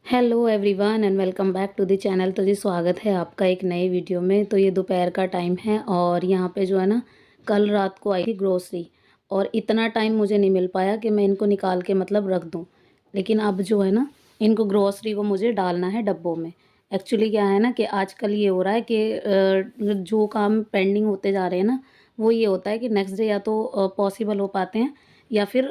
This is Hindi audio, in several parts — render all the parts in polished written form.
Hello everyone and welcome back to the channel. तो जी स्वागत है आपका एक नए वीडियो में। तो ये दोपहर का टाइम है और यहाँ पे जो है ना, कल रात को आई थी ग्रोसरी और इतना टाइम मुझे नहीं मिल पाया कि मैं इनको निकाल के मतलब रख दूँ। लेकिन अब जो है ना, इनको ग्रोसरी को मुझे डालना है डब्बों में। एक्चुअली क्या है ना कि आजकल ये हो रहा है कि जो काम पेंडिंग होते जा रहे हैं ना, वो ये होता है कि नेक्स्ट डे या तो पॉसिबल हो पाते हैं या फिर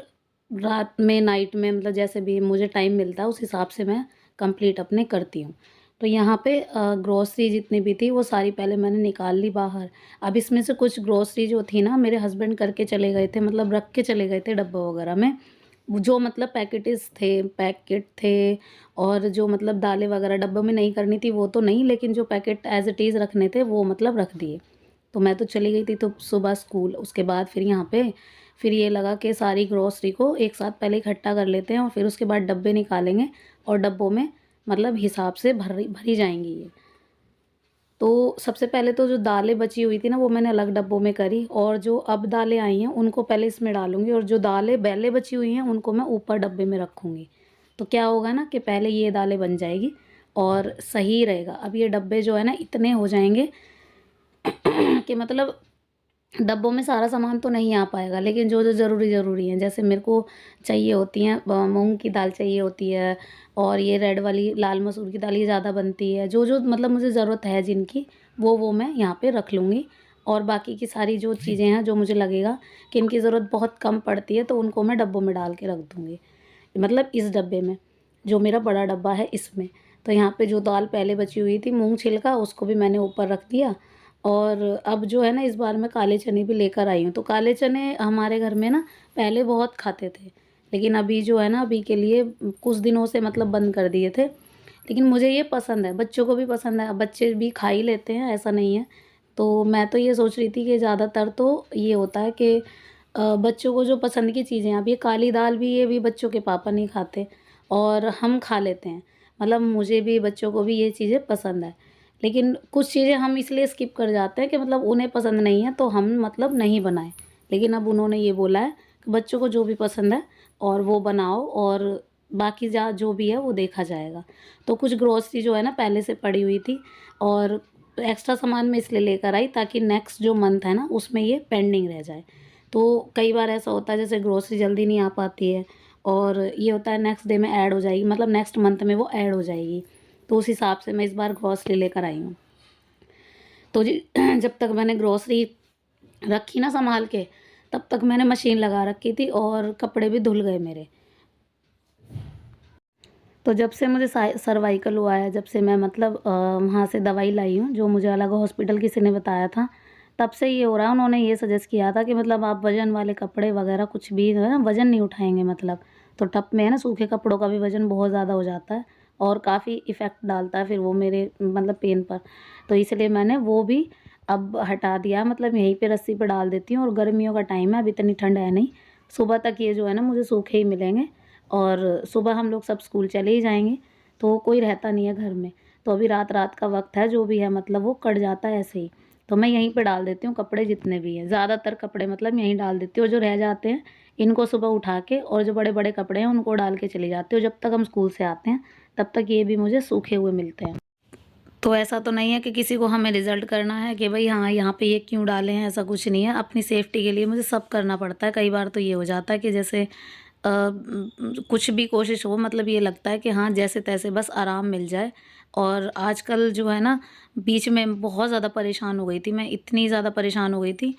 रात में, नाइट में, मतलब जैसे भी मुझे टाइम मिलता है उस हिसाब से मैं कंप्लीट अपने करती हूँ। तो यहाँ पे ग्रोसरी जितनी भी थी वो सारी पहले मैंने निकाल ली बाहर। अब इसमें से कुछ ग्रोसरी जो थी ना, मेरे हस्बैंड करके चले गए थे, मतलब रख के चले गए थे डब्बा वगैरह में। जो मतलब पैकेट थे और जो मतलब दालें वगैरह डब्बों में नहीं करनी थी वो तो नहीं, लेकिन जो पैकेट एज इट इज़ रखने थे वो मतलब रख दिए। तो मैं तो चली गई थी तो सुबह स्कूल, उसके बाद फिर यहाँ पे फिर ये लगा कि सारी ग्रोसरी को एक साथ पहले इकट्ठा कर लेते हैं और फिर उसके बाद डब्बे निकालेंगे और डब्बों में मतलब हिसाब से भरी भरी जाएंगी ये। तो सबसे पहले तो जो दालें बची हुई थी ना वो मैंने अलग डब्बों में करी, और जो अब दालें आई हैं उनको पहले इसमें डालूंगी, और जो दालें पहले बची हुई हैं उनको मैं ऊपर डब्बे में रखूँगी। तो क्या होगा ना कि पहले ये दालें बन जाएगी और सही रहेगा। अब ये डब्बे जो है ना इतने हो जाएंगे कि मतलब डब्बों में सारा सामान तो नहीं आ पाएगा, लेकिन जो जो ज़रूरी हैं, जैसे मेरे को चाहिए होती हैं मूंग की दाल चाहिए होती है, और ये रेड वाली लाल मसूर की दाल ये ज़्यादा बनती है। जो जो मतलब मुझे ज़रूरत है जिनकी, वो मैं यहाँ पे रख लूँगी। और बाकी की सारी जो चीज़ें हैं जो मुझे लगेगा कि इनकी ज़रूरत बहुत कम पड़ती है तो उनको मैं डब्बों में डाल के रख दूँगी, मतलब इस डब्बे में, जो मेरा बड़ा डब्बा है इसमें। तो यहाँ पे जो दाल पहले बची हुई थी मूंग छिलका, उसको भी मैंने ऊपर रख दिया। और अब जो है ना, इस बार मैं काले चने भी लेकर आई हूँ। तो काले चने हमारे घर में ना पहले बहुत खाते थे, लेकिन अभी जो है ना, अभी के लिए कुछ दिनों से मतलब बंद कर दिए थे। लेकिन मुझे ये पसंद है, बच्चों को भी पसंद है, अब बच्चे भी खा ही लेते हैं, ऐसा नहीं है। तो मैं तो ये सोच रही थी कि ज़्यादातर तो ये होता है कि बच्चों को जो पसंद की चीज़ें, अब ये काली दाल भी, ये भी बच्चों के पापा नहीं खाते और हम खा लेते हैं। मतलब मुझे भी, बच्चों को भी ये चीज़ें पसंद है। लेकिन कुछ चीज़ें हम इसलिए स्किप कर जाते हैं कि मतलब उन्हें पसंद नहीं है तो हम मतलब नहीं बनाएं। लेकिन अब उन्होंने ये बोला है कि बच्चों को जो भी पसंद है और वो बनाओ, और बाकी जो भी है वो देखा जाएगा। तो कुछ ग्रोसरी जो है ना पहले से पड़ी हुई थी, और एक्स्ट्रा सामान मैं इसलिए लेकर आई ताकि नेक्स्ट जो मंथ है ना उसमें ये पेंडिंग रह जाए। तो कई बार ऐसा होता है जैसे ग्रोसरी जल्दी नहीं आ पाती है, और ये होता है नेक्स्ट डे में ऐड हो जाएगी, मतलब नेक्स्ट मंथ में वो ऐड हो जाएगी। तो उस हिसाब से मैं इस बार ग्रॉसरी लेकर आई हूँ। तो जी जब तक मैंने ग्रॉसरी रखी ना संभाल के, तब तक मैंने मशीन लगा रखी थी और कपड़े भी धुल गए मेरे। तो जब से मुझे सर्वाइकल हुआ है, जब से मैं मतलब वहाँ से दवाई लाई हूँ, जो मुझे अलग हॉस्पिटल किसी ने बताया था, तब से ये हो रहा है। उन्होंने ये सजेस्ट किया था कि मतलब आप वज़न वाले कपड़े वगैरह कुछ भी जो है ना वज़न नहीं उठाएंगे, मतलब तो टप में है ना सूखे कपड़ों का भी वज़न बहुत ज़्यादा हो जाता है और काफ़ी इफ़ेक्ट डालता है फिर वो मेरे मतलब पेन पर। तो इसलिए मैंने वो भी अब हटा दिया, मतलब यहीं पे रस्सी पे डाल देती हूँ। और गर्मियों का टाइम है, अब इतनी ठंड है नहीं, सुबह तक ये जो है ना मुझे सूखे ही मिलेंगे, और सुबह हम लोग सब स्कूल चले ही जाएंगे तो कोई रहता नहीं है घर में। तो अभी रात रात का वक्त है, जो भी है मतलब वो कट जाता है ऐसे ही। तो मैं यहीं पे डाल देती हूँ कपड़े जितने भी हैं, ज़्यादातर कपड़े मतलब यहीं डाल देती हूँ। और जो रह जाते हैं इनको सुबह उठा के, और जो बड़े बड़े कपड़े हैं उनको डाल के चली जाती हूँ। जब तक हम स्कूल से आते हैं तब तक ये भी मुझे सूखे हुए मिलते हैं। तो ऐसा तो नहीं है कि किसी को हमें रिजल्ट करना है कि भाई हाँ यहाँ पे ये क्यों डाले हैं, ऐसा कुछ नहीं है। अपनी सेफ्टी के लिए मुझे सब करना पड़ता है। कई बार तो ये हो जाता है कि जैसे कुछ भी कोशिश हो, मतलब ये लगता है कि हाँ जैसे तैसे बस आराम मिल जाए। और आजकल जो है ना, बीच में बहुत ज़्यादा परेशान हो गई थी मैं, इतनी ज़्यादा परेशान हो गई थी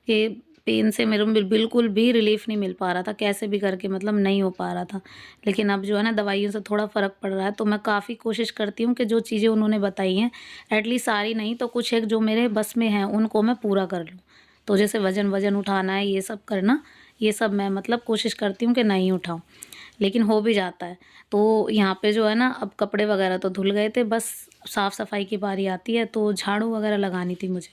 कि पेन से मेरे बिल्कुल भी रिलीफ नहीं मिल पा रहा था, कैसे भी करके मतलब नहीं हो पा रहा था। लेकिन अब जो है ना दवाइयों से थोड़ा फ़र्क पड़ रहा है, तो मैं काफ़ी कोशिश करती हूँ कि जो चीज़ें उन्होंने बताई हैं, एटलीस्ट सारी नहीं तो कुछ एक जो मेरे बस में हैं उनको मैं पूरा कर लूँ। तो जैसे वज़न उठाना है, ये सब करना, ये सब मैं मतलब कोशिश करती हूँ कि नहीं उठाऊँ, लेकिन हो भी जाता है। तो यहाँ पे जो है ना, अब कपड़े वगैरह तो धुल गए थे, बस साफ़ सफाई की बारी आती है। तो झाड़ू वगैरह लगानी थी मुझे,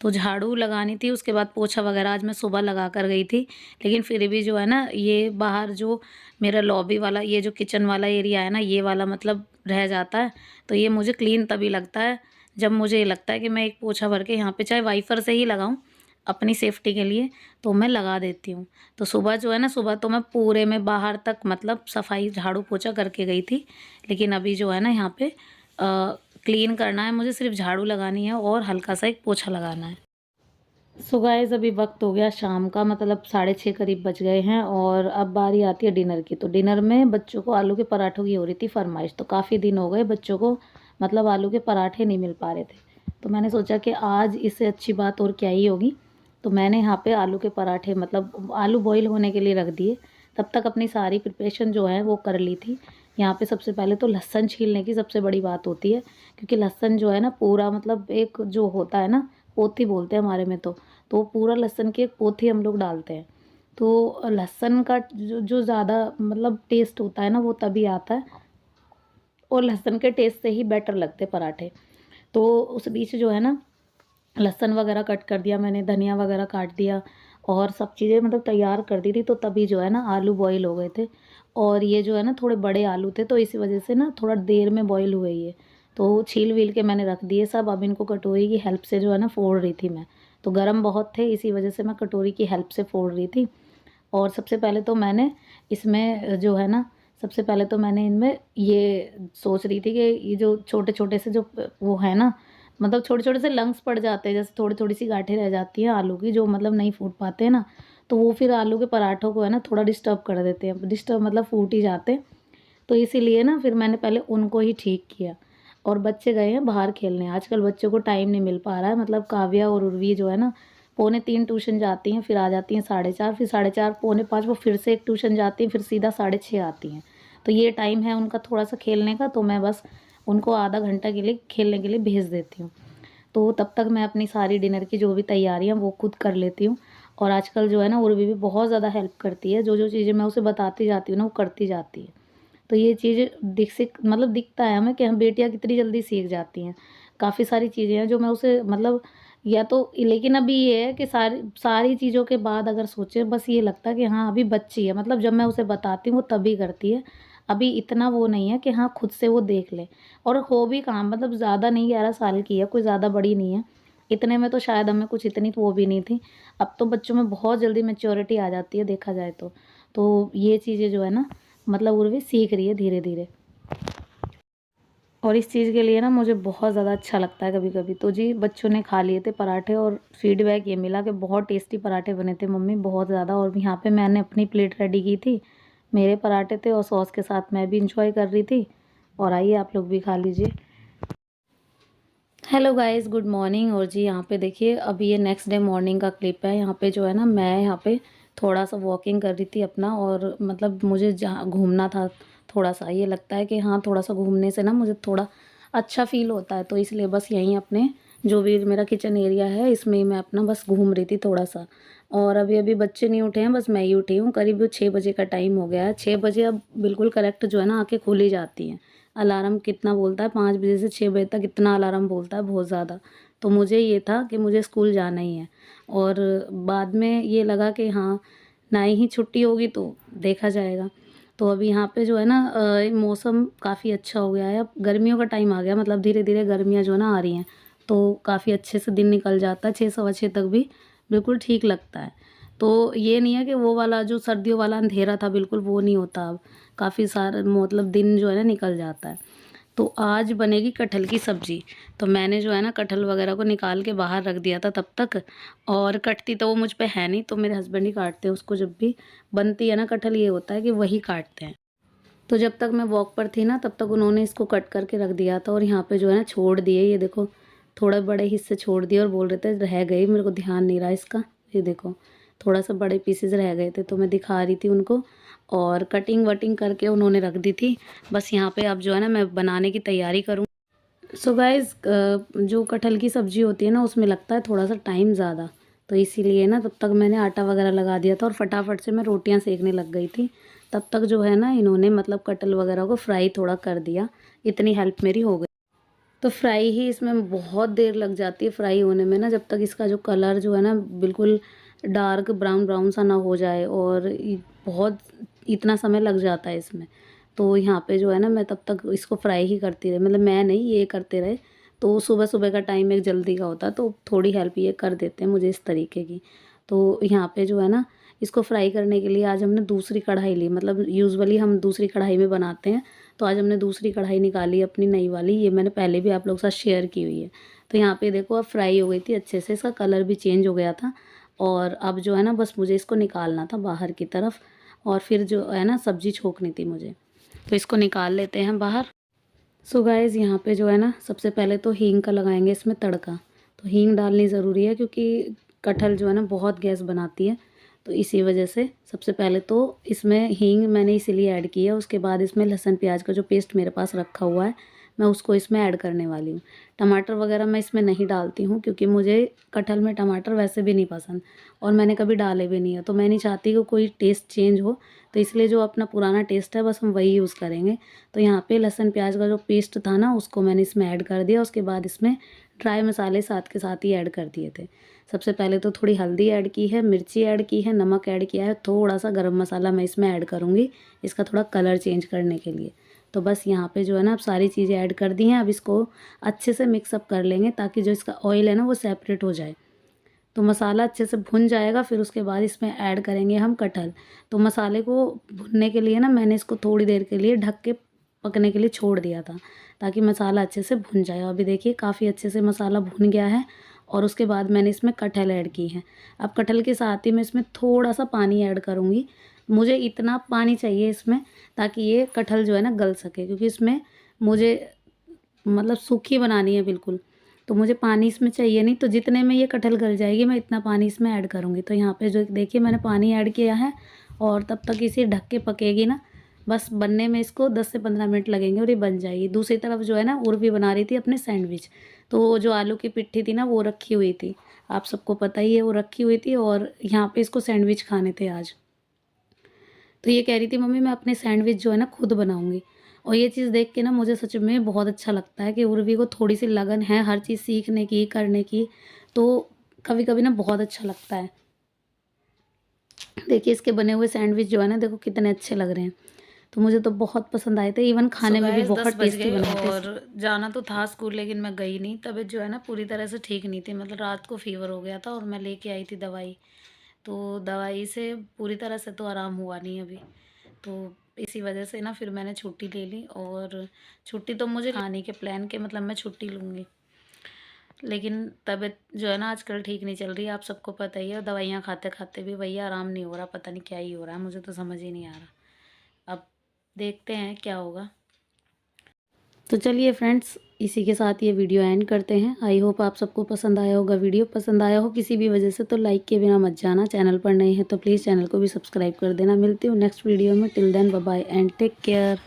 तो झाड़ू लगानी थी, उसके बाद पोछा वगैरह आज मैं सुबह लगा कर गई थी। लेकिन फिर भी जो है ना, ये बाहर जो मेरा लॉबी वाला, ये जो किचन वाला एरिया है ना, ये वाला मतलब रह जाता है। तो ये मुझे क्लीन तभी लगता है जब मुझे ये लगता है कि मैं एक पोछा भर के यहाँ पे चाहे वाइपर से ही लगाऊँ, अपनी सेफ्टी के लिए तो मैं लगा देती हूँ। तो सुबह जो है ना, सुबह तो मैं पूरे में बाहर तक मतलब सफाई झाड़ू पोछा करके गई थी। लेकिन अभी जो है ना यहाँ पे क्लीन करना है मुझे, सिर्फ झाड़ू लगानी है और हल्का सा एक पोछा लगाना है। सो गाइस अभी वक्त हो गया शाम का, मतलब 6:30 करीब बज गए हैं और अब बारी आती है डिनर की। तो डिनर में बच्चों को आलू के पराठों की हो रही थी फरमाइश। तो काफ़ी दिन हो गए बच्चों को मतलब आलू के पराठे नहीं मिल पा रहे थे। तो मैंने सोचा कि आज इससे अच्छी बात और क्या ही होगी। तो मैंने यहाँ पे आलू के पराठे मतलब आलू बॉईल होने के लिए रख दिए। तब तक अपनी सारी प्रिपरेशन जो है वो कर ली थी। यहाँ पे सबसे पहले तो लहसुन छीलने की सबसे बड़ी बात होती है, क्योंकि लहसुन जो है ना पूरा मतलब एक जो होता है ना, पोथी बोलते हैं हमारे में, तो पूरा लहसुन की एक पोथी हम लोग डालते हैं। तो लहसुन का जो ज़्यादा मतलब टेस्ट होता है ना वो तभी आता है, और लहसुन के टेस्ट से ही बेटर लगते पराठे। तो उस बीच जो है ना लहसुन वगैरह कट कर दिया मैंने, धनिया वगैरह काट दिया और सब चीज़ें मतलब तैयार कर दी थी। तो तभी जो है ना आलू बॉईल हो गए थे, और ये जो है ना थोड़े बड़े आलू थे तो इसी वजह से ना थोड़ा देर में बॉईल हुए ये। तो छील वील के मैंने रख दिए सब। अब इनको कटोरी की हेल्प से जो है ना फोड़ रही थी मैं। तो गर्म बहुत थे इसी वजह से मैं कटोरी की हेल्प से फोड़ रही थी। और सबसे पहले तो मैंने इसमें जो है ना, सबसे पहले तो मैंने इनमें ये सोच रही थी कि ये जो छोटे-छोटे से जो वो है ना, मतलब छोटे-छोटे से लंग्स पड़ जाते हैं, जैसे थोड़ी-थोड़ी सी गाँठें रह जाती हैं आलू की, जो मतलब नहीं फूट पाते हैं ना, तो वो फिर आलू के पराठों को है ना थोड़ा डिस्टर्ब कर देते हैं। डिस्टर्ब मतलब फूट ही जाते हैं। तो इसीलिए ना फिर मैंने पहले उनको ही ठीक किया। और बच्चे गए हैं बाहर खेलने। आजकल बच्चों को टाइम नहीं मिल पा रहा है, मतलब काव्या और उर्वी जो है ना 2:45 ट्यूशन जाती हैं, फिर आ जाती हैं 4:30, फिर 4:30 5:45 वो फिर से एक ट्यूशन जाती हैं, फिर सीधा 6:30 आती हैं। तो ये टाइम है उनका थोड़ा सा खेलने का, तो मैं बस उनको आधा घंटा के लिए खेलने के लिए भेज देती हूँ। तो तब तक मैं अपनी सारी डिनर की जो भी तैयारियाँ वो खुद कर लेती हूँ। और आजकल जो है ना उर्वी भी बहुत ज़्यादा हेल्प करती है, जो चीज़ें मैं उसे बताती जाती हूँ ना वो करती जाती है। तो ये चीज़ मतलब दिखता है हमें कि हम बेटियाँ कितनी जल्दी सीख जाती हैं। काफ़ी सारी चीज़ें हैं जो मैं उसे मतलब, या तो लेकिन अभी ये है कि सारी सारी चीज़ों के बाद अगर सोचें, बस ये लगता है कि हाँ अभी बच्ची है, मतलब जब मैं उसे बताती हूँ वो तभी करती है। अभी इतना वो नहीं है कि हाँ खुद से वो देख ले। और हो भी कहाँ, मतलब ज़्यादा नहीं, 11 साल की है, कोई ज़्यादा बड़ी नहीं है। इतने में तो शायद हमें कुछ इतनी तो वो भी नहीं थी। अब तो बच्चों में बहुत जल्दी मैच्योरिटी आ जाती है देखा जाए तो। तो ये चीज़ें जो है ना मतलब उर्वी सीख रही है धीरे-धीरे। और इस चीज़ के लिए ना मुझे बहुत ज़्यादा अच्छा लगता है कभी-कभी। तो जी बच्चों ने खा लिए थे पराठे और फीडबैक ये मिला कि बहुत टेस्टी पराठे बने थे मम्मी, बहुत ज़्यादा। और यहाँ पे मैंने अपनी प्लेट रेडी की थी। मेरे पराठे थे और सॉस के साथ मैं भी एन्जॉय कर रही थी। और आइए आप लोग भी खा लीजिए। Hello guys, good morning. और जी यहाँ पे देखिए अभी ये नेक्स्ट डे मॉर्निंग का क्लिप है। यहाँ पे जो है ना मैं यहाँ पे थोड़ा-सा वॉकिंग कर रही थी अपना, और मतलब मुझे जहाँ घूमना था थोड़ा-सा, ये लगता है कि हाँ थोड़ा-सा घूमने से ना मुझे थोड़ा अच्छा फ़ील होता है। तो इसलिए बस यहीं अपने जो भी मेरा किचन एरिया है इसमें ही मैं अपना बस घूम रही थी थोड़ा-सा। और अभी-अभी बच्चे नहीं उठे हैं, बस मैं ही उठी हूँ। करीब 6 बजे का टाइम हो गया है। 6 बजे अब बिल्कुल करेक्ट जो है ना आँखें खुल ही जाती हैं। अलार्म कितना बोलता है, 5 बजे से 6 बजे तक इतना अलार्म बोलता है, बहुत ज़्यादा। तो मुझे ये था कि मुझे स्कूल जाना ही है। और बाद में ये लगा कि हाँ, ना ही छुट्टी होगी तो देखा जाएगा। तो अभी यहाँ पे जो है ना मौसम काफ़ी अच्छा हो गया है। अब गर्मियों का टाइम आ गया, मतलब धीरे-धीरे गर्मियाँ जो है ना आ रही हैं। तो काफ़ी अच्छे से दिन निकल जाता है, 6 सवा 6 तक भी बिल्कुल ठीक लगता है। तो ये नहीं है कि वो वाला जो सर्दियों वाला अंधेरा था बिल्कुल वो नहीं होता अब। काफ़ी सारा मतलब दिन जो है ना निकल जाता है। तो आज बनेगी कटहल की सब्ज़ी। तो मैंने जो है ना कटहल वगैरह को निकाल के बाहर रख दिया था तब तक, और कटती तो वो मुझ पे है नहीं, तो मेरे हस्बैंड ही काटते हैं उसको। जब भी बनती है ना कटहल ये होता है कि वही काटते हैं। तो जब तक मैं वॉक पर थी ना तब तक उन्होंने इसको कट करके रख दिया था, और यहाँ पे जो है ना छोड़ दिए, ये देखो थोड़ा बड़े हिस्से छोड़ दिए और बोल रहे थे रह गई, मेरे को ध्यान नहीं रहा इसका। ये देखो थोड़ा सा बड़े पीसेस रह गए थे तो मैं दिखा रही थी उनको, और कटिंग वटिंग करके उन्होंने रख दी थी। बस यहाँ पे अब जो है ना मैं बनाने की तैयारी करूँ। सो गाइज़ जो कटहल की सब्ज़ी होती है ना उसमें लगता है थोड़ा सा टाइम ज़्यादा। तो इसीलिए ना तब तक मैंने आटा वगैरह लगा दिया था और फटाफट से मैं रोटियां सेकने लग गई थी। तब तक जो है ना इन्होंने मतलब कटहल वगैरह को फ्राई थोड़ा कर दिया, इतनी हेल्प मेरी हो गई। तो फ्राई ही इसमें बहुत देर लग जाती है फ्राई होने में ना, जब तक इसका जो कलर जो है ना बिल्कुल डार्क ब्राउन ब्राउन सा ना हो जाए, और बहुत इतना समय लग जाता है इसमें। तो यहाँ पे जो है ना मैं तब तक इसको फ्राई ही करती रही, मतलब मैं नहीं ये करते रहे, तो सुबह-सुबह का टाइम एक जल्दी का होता है, तो थोड़ी हेल्प ये कर देते हैं मुझे इस तरीके की। तो यहाँ पे जो है ना, इसको फ्राई करने के लिए आज हमने दूसरी कढ़ाई ली, मतलब यूजुअली हम दूसरी कढ़ाई में बनाते हैं, तो आज हमने दूसरी कढ़ाई निकाली अपनी नई वाली। ये मैंने पहले भी आप लोगों के साथ शेयर की हुई है। तो यहाँ पे देखो अब फ्राई हो गई थी अच्छे से, इसका कलर भी चेंज हो गया था। और अब जो है ना, बस मुझे इसको निकालना था बाहर की तरफ, और फिर जो है ना सब्ज़ी छोंकनी थी मुझे, तो इसको निकाल लेते हैं बाहर। सो गाइज़, यहाँ पे जो है ना, सबसे पहले तो हींग का लगाएंगे इसमें तड़का। तो हींग डालनी ज़रूरी है क्योंकि कटहल जो है ना बहुत गैस बनाती है, तो इसी वजह से सबसे पहले तो इसमें हींग मैंने इसीलिए ऐड की है। उसके बाद इसमें लहसुन प्याज का जो पेस्ट मेरे पास रखा हुआ है, मैं उसको इसमें ऐड करने वाली हूँ। टमाटर वगैरह मैं इसमें नहीं डालती हूँ क्योंकि मुझे कटहल में टमाटर वैसे भी नहीं पसंद, और मैंने कभी डाले भी नहीं है, तो मैं नहीं चाहती कि कोई टेस्ट चेंज हो। तो इसलिए जो अपना पुराना टेस्ट है बस हम वही यूज़ करेंगे। तो यहाँ पे लहसुन प्याज का जो पेस्ट था ना, उसको मैंने इसमें ऐड कर दिया। उसके बाद इसमें ड्राई मसाले साथ के साथ ही ऐड कर दिए थे। सबसे पहले तो थोड़ी हल्दी ऐड की है, मिर्ची ऐड की है, नमक ऐड किया है, थोड़ा सा गरम मसाला मैं इसमें ऐड करूँगी इसका थोड़ा कलर चेंज करने के लिए। तो बस यहाँ पे जो है ना, अब सारी चीज़ें ऐड कर दी हैं। अब इसको अच्छे से मिक्सअप कर लेंगे ताकि जो इसका ऑयल है ना वो सेपरेट हो जाए। तो मसाला अच्छे से भुन जाएगा, फिर उसके बाद इसमें ऐड करेंगे हम कटहल। तो मसाले को भुनने के लिए ना मैंने इसको थोड़ी देर के लिए ढक के पकने के लिए छोड़ दिया था, ताकि मसाला अच्छे से भुन जाए। अभी देखिए काफ़ी अच्छे से मसाला भुन गया है, और उसके बाद मैंने इसमें कटहल ऐड की है। अब कटहल के साथ ही मैं इसमें थोड़ा सा पानी ऐड करूँगी। मुझे इतना पानी चाहिए इसमें ताकि ये कटहल जो है ना गल सके, क्योंकि इसमें मुझे मतलब सूखी बनानी है बिल्कुल, तो मुझे पानी इसमें चाहिए नहीं। तो जितने में ये कटहल गल जाएगी मैं इतना पानी इसमें ऐड करूँगी। तो यहाँ पे जो देखिए मैंने पानी ऐड किया है, और तब तक इसे ढक के पकेगी ना, बस बनने में इसको 10 से 15 मिनट लगेंगे और ये बन जाएगी। दूसरी तरफ जो है ना, उर्वी बना रही थी अपने सैंडविच। तो वो जो आलू की पिट्ठी थी ना वो रखी हुई थी, आप सबको पता ही है, वो रखी हुई थी, और यहाँ पे इसको सैंडविच खाने थे आज। तो ये कह रही थी मम्मी मैं अपने सैंडविच जो है ना खुद बनाऊँगी। और ये चीज़ देख के ना मुझे सच में बहुत अच्छा लगता है कि उर्वी को थोड़ी सी लगन है हर चीज़ सीखने की, करने की। तो कभी-कभी ना बहुत अच्छा लगता है। देखिए इसके बने हुए सैंडविच जो है ना, देखो कितने अच्छे लग रहे हैं। तो मुझे तो बहुत पसंद आए थे, इवन खाने में भी गाइस 10 बहुत बज टेस्टी गए बने थे। और जाना तो था स्कूल, लेकिन मैं गई नहीं। तबीयत जो है ना पूरी तरह से ठीक नहीं थी, मतलब रात को फीवर हो गया था और मैं लेके आई थी दवाई। तो दवाई से पूरी तरह से तो आराम हुआ नहीं अभी। तो इसी वजह से ना फिर मैंने छुट्टी ले ली, और छुट्टी तो मुझे आने के प्लान के मतलब मैं छुट्टी लूँगी। लेकिन तबीयत जो है ना आजकल ठीक नहीं चल रही है, आप सबको पता ही है, और दवाइयाँ खाते-खाते भी भैया आराम नहीं हो रहा, पता नहीं क्या ही हो रहा है, मुझे तो समझ ही नहीं आ रहा। अब देखते हैं क्या होगा। तो चलिए फ्रेंड्स, इसी के साथ ये वीडियो एंड करते हैं। आई होप आप सबको पसंद आया होगा। वीडियो पसंद आया हो किसी भी वजह से तो लाइक किए बिना मत जाना। चैनल पर नए हैं तो प्लीज़ चैनल को भी सब्सक्राइब कर देना। मिलती हूँ नेक्स्ट वीडियो में। Till then bye bye and take care.